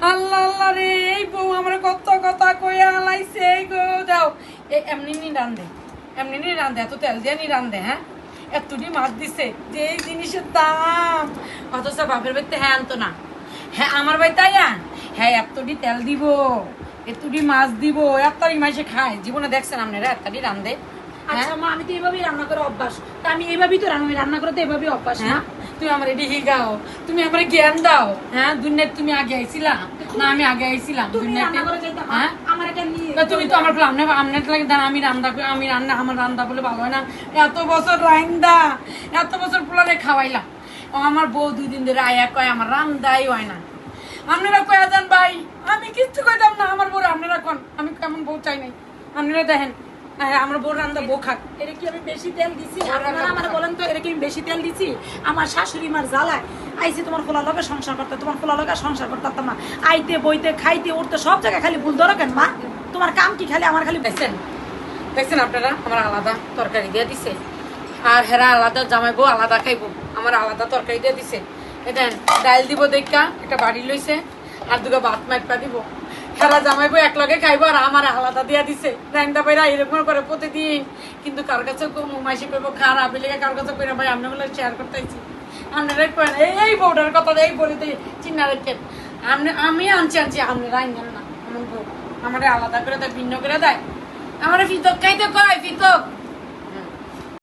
আল্লাহ আল্লাহ রে, এই বউ আমার কত কথা কইয়া লাইছে গো। দাও এই এমনি নি রান্ধে, এমনি নি রান্ধে, এত তেল দিয়ে নি রান্ধে। হ্যাঁ, এতটি মাছ দিছে যে এই জিনিসের দাম, অথচ বাপের বাড়িতে হ্যাঁ আনতো না। হ্যাঁ আমার বাড়িতে আয়া হ্যাঁ এতটি তেল দিব, এতটি মাছ দিব, এতটি মাসে খায়। জীবনে দেখছেন আপনারা এতটি রান্ধে? আচ্ছা মা, আমি তো এভাবেই রান্না করে অভ্যাস, তা আমি এইভাবেই তো রান্না করে তো এভাবেই অভ্যাস না। হ্যাঁ, তুমি আমার এটি শিখাও, তুমি আমার জ্ঞান দাও। হ্যাঁ, দুনিয়াতে তুমি আগে আইছিলা না আমি আগে আইছিলাম তুমি দুনিয়াতে? রান্না করে যাইতা মা, হ্যাঁ, আমার এটা নিয়ে তা তুমি তো আমার আপনার লাগে দাঁড়া, আমি রান্না আমার রান্না বলে ভালো হয় না। এত বছর রান্দা, এত বছর পোলারে খাওয়াইলাম, ও আমার বউ 2 দিন ধরে আয়া কয় আমার রান্দাই হয় না। আপনারা কয়া যান ভাই, আমি কিচ্ছু কইতাম না। আমার বউ আপনারা কোন, আমি কেমন বউ চাই নাই। আপনারা দেখেন আমার বউ রান্দা বউ খাক। এটা কি আমি বেশি তেল দিছি? আপনারা আমার বলেন তো, এটা কি আমি বেশি তেল দিছি? আমার শাশুড়ি মার জ্বালায় আইছি তোমার খোলা লগে সংসার করতে, তোমার খোলা লগে সংসার করতে না। আইতে বইতে খাইতে উঠতে সব জায়গায় খালি ভুল ধরো কেন মা? তোমার কাম কি খালি আমার খালি? দেখছেন দেখছেন আপনারা, আমার আলাদা তরকারি দিয়ে দিছে, আর হেরা আলাদা জামাই বউ আলাদা খাইবো, আমার আলাদা তরকারি দিয়ে দিছে। এটা ডাইল দিব দেখা একটা বাড়ি লইছে, আর 2 ভাত মাইপা দিব। হেরা জামাই বউ এক লগে খাইবো, আর আমার আলাদা দিয়া দিছে। রান্দা বাইরা এরকম করে প্রতিদিন। কিন্তু কার কাছে মাইসে কইবো খারাপ লেগে, কার কাছে কইরা ভাই আপনি বলে শেয়ার করতেছি। আপনারা করেন এই বউটার কথা, এই বলিতে চিন্তা রাখেন। আমি আনছি আপনারা আনবেন না। আমার বউ আমার আলাদা করে দেয়, ভিন্ন করে দেয়। আমার ফিতক খাইতে কয়, ফিতক